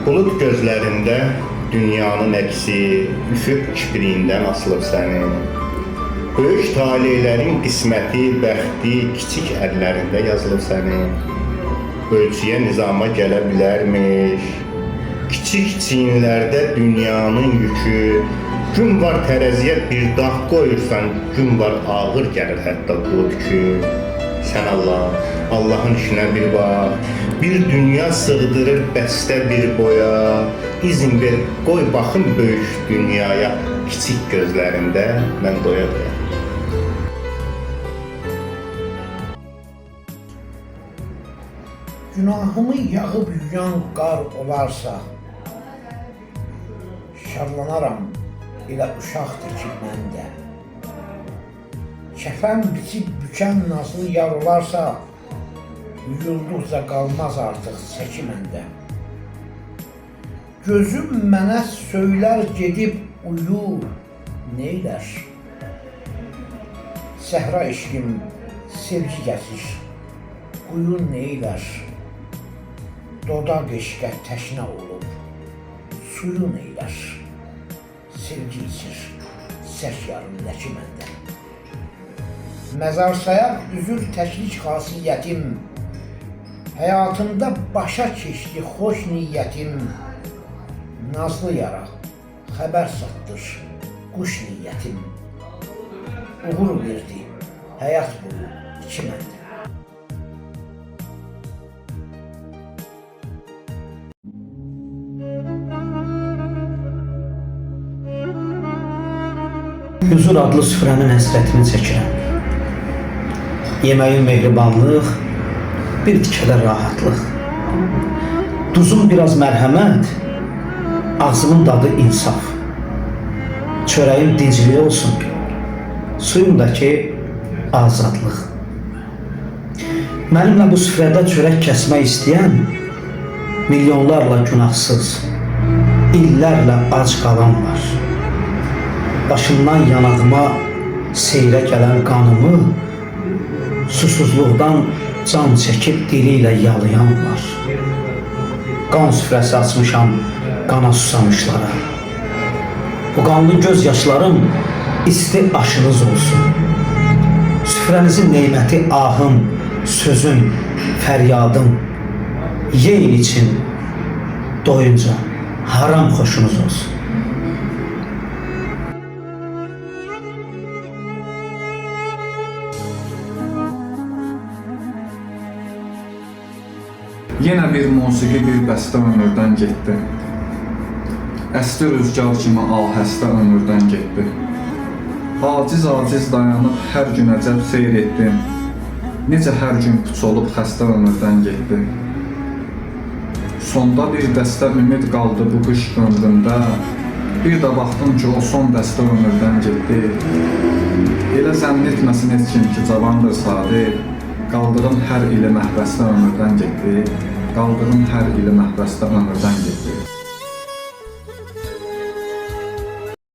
Bulut gözlərində dünyanın əksi, üfüq kipriyindən asılıb səni. Böyük taleylərin qisməti, bəxti kiçik əllərində yazılıb səni. Ölçüyə nizama gələ bilərmiş. Kiçik çiyinlərdə dünyanın yükü. Gün var tərəziyə bir dağ qoyursan, gün var ağır gəlir hətta bulud yükü. Sən Allah, Allahın işinə bir bax. Bir dünya sığdırır bəstə bir boya. İzin ver, qoy baxım böyük dünyaya. Kiçik gözlərində mən doya doya. Günahımı yağıb yuyan qar olarsa, şarlanaram, elə uşaqdır ki məndə. Kəfən biçib bükən nazlı yar olarsa, yuyulduqca qalmaz artıq çəki məndə. Gözüm mənə söylər gedib uyu, neylər? Səhra eşqim, sevgi gəzir, quyun neylər? Dodaq eşqə təşnə olub, suyu neylər? Sevgi içir, sək yarımdəki məndə. Məzar sayaq üzür təklik xasiyyətim, həyatımda başa keçdi xoş niyyətim. Nazlı yara, xəbər satdır, quş niyyətim. Uğur verdi, həyat boyu iki məndə. Huzur adlı süfrənin həsrətini çəkirəm. Yeməyin mehribanlıq, bir tikədə rahatlıq. Duzum biraz mərhəmət, ağzımın dadı insaf. Çörəyim dinclik olsun, suyumdakı azadlıq. Mənimlə bu süfrədə çörək kəsmək istəyən milyonlarla günahsız, illərlə ac qalan var. Başımdan yanağıma seyrə gələn qanımı susuzluqdan can çəkib dili ilə yalayan var. Qan süfrəsi açmışam qana susamışlara. Bu qanlı göz yaşlarım isti aşınız olsun. Süfrənizin neyməti ahım, sözüm, fəryadım. Yeyin için doyunca haram xoşunuz olsun. Yenə bir musiqi, bir bəstə ömürdən getdi. Əsti rüzgar kimi ahəstə ömürdən getdi. Aciz dayanıb hər gün əcəb seyr etdim. Necə hər gün puç olub xəstə ömürdən getdi. Sonda bir dəstə ümid qaldı bu qış ömrümdə. Bir də baxdım ki, o son dəstə ömürdən getdi. Elə zənn etməsin heç kim ki, cavandır sadiq. Qaldığım hər ili məhbəsdə ömürdən getdi. Qaldığım hər ili məhbəsdə ömürdən getdi.